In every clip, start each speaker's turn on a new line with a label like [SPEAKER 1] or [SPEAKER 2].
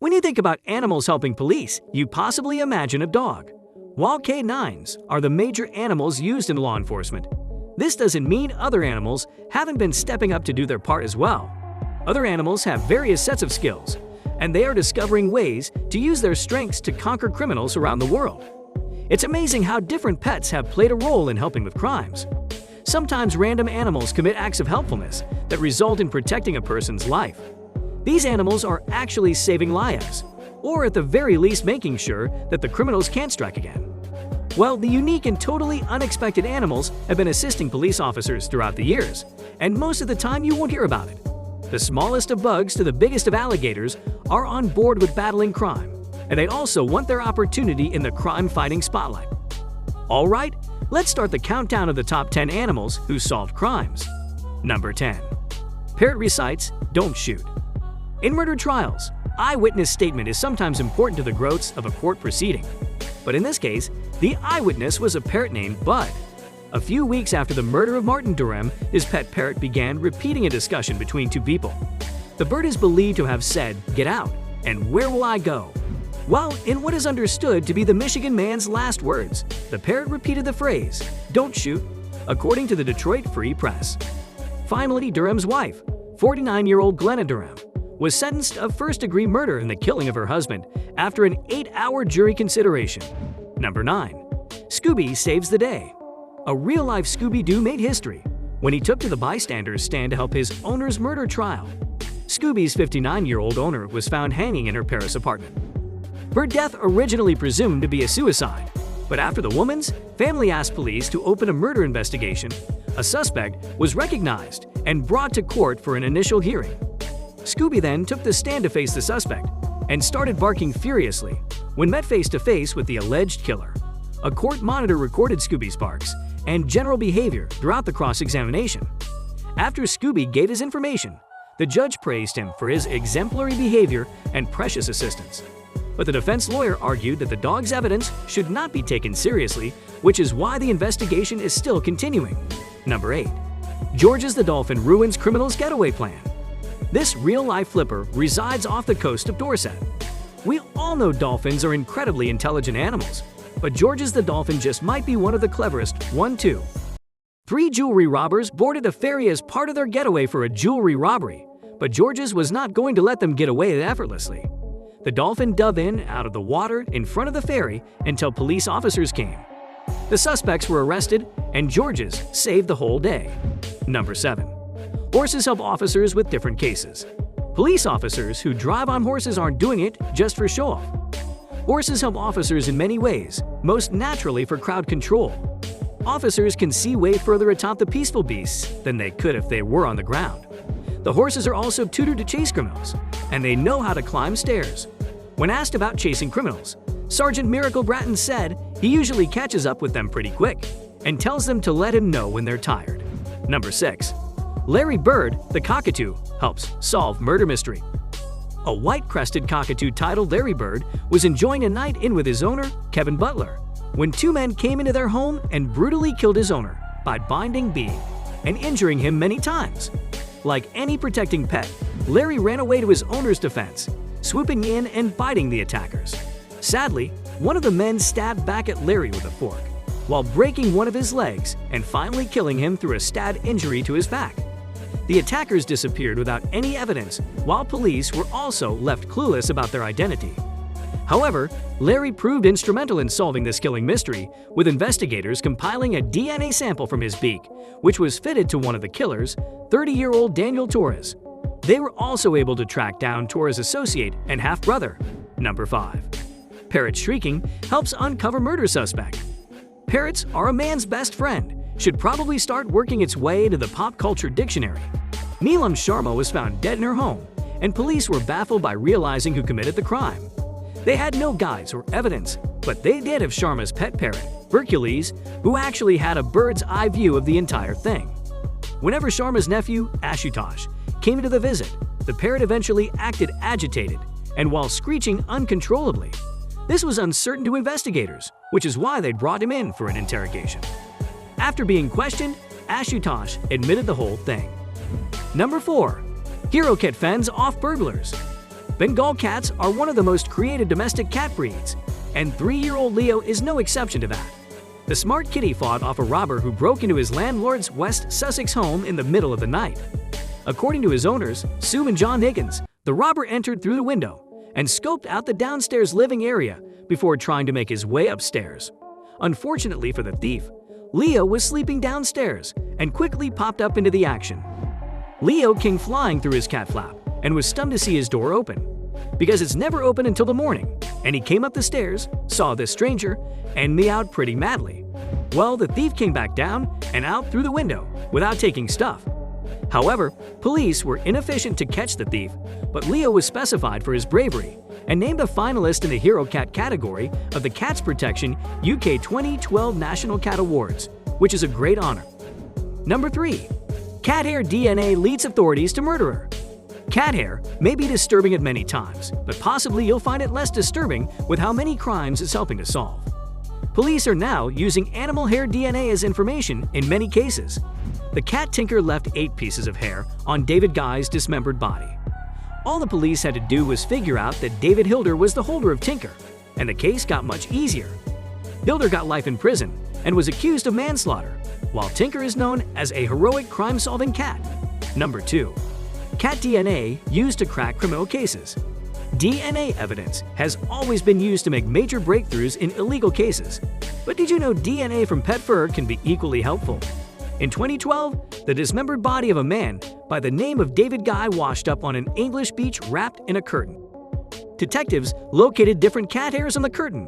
[SPEAKER 1] When you think about animals helping police, you possibly imagine a dog. While canines are the major animals used in law enforcement, this doesn't mean other animals haven't been stepping up to do their part as well. Other animals have various sets of skills, and they are discovering ways to use their strengths to conquer criminals around the world. It's amazing how different pets have played a role in helping with crimes. Sometimes random animals commit acts of helpfulness that result in protecting a person's life. These animals are actually saving lives, or at the very least making sure that the criminals can't strike again. Well, the unique and totally unexpected animals have been assisting police officers throughout the years, and most of the time you won't hear about it. The smallest of bugs to the biggest of alligators are on board with battling crime, and they also want their opportunity in the crime-fighting spotlight. All right, let's start the countdown of the top 10 animals who solved crimes. Number 10. Parrot recites, "Don't shoot." In murder trials, eyewitness statement is sometimes important to the growth of a court proceeding. But in this case, the eyewitness was a parrot named Bud. A few weeks after the murder of Martin Durham, his pet parrot began repeating a discussion between two people. The bird is believed to have said, "Get out," and "Where will I go?" Well, in what is understood to be the Michigan man's last words, the parrot repeated the phrase, "Don't shoot," according to the Detroit Free Press. Finally, Durham's wife, 49-year-old Glenna Durham, was sentenced of first-degree murder in the killing of her husband after an 8-hour jury consideration. Number 9. Scooby saves the day. A real-life Scooby-Doo made history when he took to the bystander's stand to help his owner's murder trial. Scooby's 59-year-old owner was found hanging in her Paris apartment. Her death originally presumed to be a suicide, but after the woman's family asked police to open a murder investigation, a suspect was recognized and brought to court for an initial hearing. Scooby then took the stand to face the suspect and started barking furiously when met face-to-face with the alleged killer. A court monitor recorded Scooby's barks and general behavior throughout the cross-examination. After Scooby gave his information, the judge praised him for his exemplary behavior and precious assistance. But the defense lawyer argued that the dog's evidence should not be taken seriously, which is why the investigation is still continuing. Number 8. Georges the dolphin ruins criminal's getaway plan. This real-life flipper resides off the coast of Dorset. We all know dolphins are incredibly intelligent animals, but Georges the dolphin just might be one of the cleverest. 1-2. 3 jewelry robbers boarded a ferry as part of their getaway for a jewelry robbery, but Georges was not going to let them get away effortlessly. The dolphin dove in out of the water in front of the ferry until police officers came. The suspects were arrested, and Georges saved the whole day. Number 7. Horses help officers with different cases. Police officers who drive on horses aren't doing it just for show-off. Horses help officers in many ways, most naturally for crowd control. Officers can see way further atop the peaceful beasts than they could if they were on the ground. The horses are also tutored to chase criminals, and they know how to climb stairs. When asked about chasing criminals, Sergeant Miracle Bratton said he usually catches up with them pretty quick and tells them to let him know when they're tired. Number 6. Larry Bird, the cockatoo, helps solve murder mystery. A white-crested cockatoo titled Larry Bird was enjoying a night in with his owner, Kevin Butler, when 2 men came into their home and brutally killed his owner by binding, beating, and injuring him many times. Like any protecting pet, Larry ran away to his owner's defense, swooping in and biting the attackers. Sadly, one of the men stabbed back at Larry with a fork, while breaking one of his legs and finally killing him through a stab injury to his back. The attackers disappeared without any evidence, while police were also left clueless about their identity. However, Larry proved instrumental in solving this killing mystery, with investigators compiling a DNA sample from his beak, which was fitted to one of the killers, 30-year-old Daniel Torres. They were also able to track down Torres' associate and half-brother. Number 5. Parrot shrieking helps uncover murder suspect. Parrots are a man's best friend, should probably start working its way into the pop culture dictionary. Neelam Sharma was found dead in her home, and police were baffled by realizing who committed the crime. They had no guides or evidence, but they did have Sharma's pet parrot, Hercules, who actually had a bird's-eye view of the entire thing. Whenever Sharma's nephew, Ashutosh, came to the visit, the parrot eventually acted agitated, and while screeching uncontrollably. This was uncertain to investigators, which is why they brought him in for an interrogation. After being questioned, Ashutosh admitted the whole thing. Number 4. Hero Kit fends off burglars. Bengal cats are one of the most creative domestic cat breeds, and 3-year-old Leo is no exception to that. The smart kitty fought off a robber who broke into his landlord's West Sussex home in the middle of the night. According to his owners, Sue and John Higgins, the robber entered through the window and scoped out the downstairs living area before trying to make his way upstairs. Unfortunately for the thief, Leo was sleeping downstairs and quickly popped up into the action. Leo came flying through his cat flap and was stunned to see his door open, because it's never open until the morning, and he came up the stairs, saw this stranger, and meowed pretty madly. Well, the thief came back down and out through the window without taking stuff. However, police were inefficient to catch the thief, but Leo was specified for his bravery and named a finalist in the Hero Cat category of the Cats Protection UK 2012 National Cat Awards, which is a great honor. Number 3. Cat hair DNA leads authorities to murderer. Cat hair may be disturbing at many times, but possibly you'll find it less disturbing with how many crimes it's helping to solve. Police are now using animal hair DNA as information in many cases. The cat tinker left 8 pieces of hair on David Guy's dismembered body. All the police had to do was figure out that David Hilder was the holder of Tinker, and the case got much easier. Hilder got life in prison and was accused of manslaughter, while Tinker is known as a heroic crime-solving cat. Number 2. Cat DNA used to crack criminal cases. DNA evidence has always been used to make major breakthroughs in illegal cases. But did you know DNA from pet fur can be equally helpful? In 2012, the dismembered body of a man by the name of David Guy washed up on an English beach wrapped in a curtain. Detectives located different cat hairs on the curtain,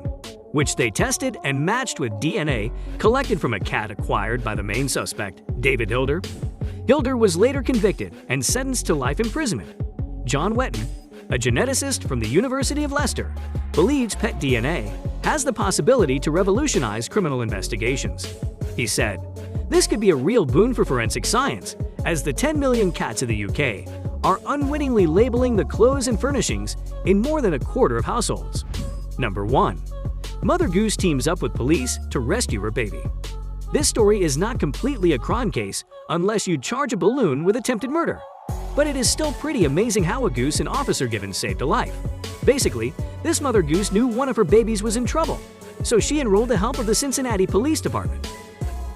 [SPEAKER 1] which they tested and matched with DNA collected from a cat acquired by the main suspect, David Hilder. Hilder was later convicted and sentenced to life imprisonment. John Wetton, a geneticist from the University of Leicester, believes pet DNA has the possibility to revolutionize criminal investigations. He said, "This could be a real boon for forensic science, as the 10 million cats of the UK are unwittingly labeling the clothes and furnishings in more than a quarter of households." Number 1. Mother Goose teams up with police to rescue her baby. This story is not completely a crime case unless you charge a balloon with attempted murder. But it is still pretty amazing how a goose an officer given saved a life. Basically, this mother goose knew one of her babies was in trouble, so she enrolled the help of the Cincinnati Police Department.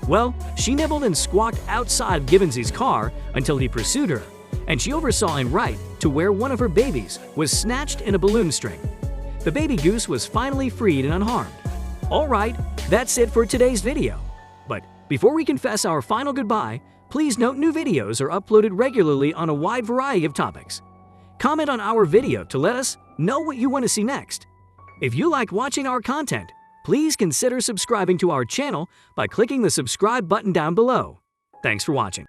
[SPEAKER 1] Well, she nibbled and squawked outside Gibbonsy's car until he pursued her, and she oversaw him right to where one of her babies was snatched in a balloon string. The baby goose was finally freed and unharmed. Alright, that's it for today's video. But before we confess our final goodbye, please note new videos are uploaded regularly on a wide variety of topics. Comment on our video to let us know what you want to see next. If you like watching our content, please consider subscribing to our channel by clicking the subscribe button down below. Thanks for watching.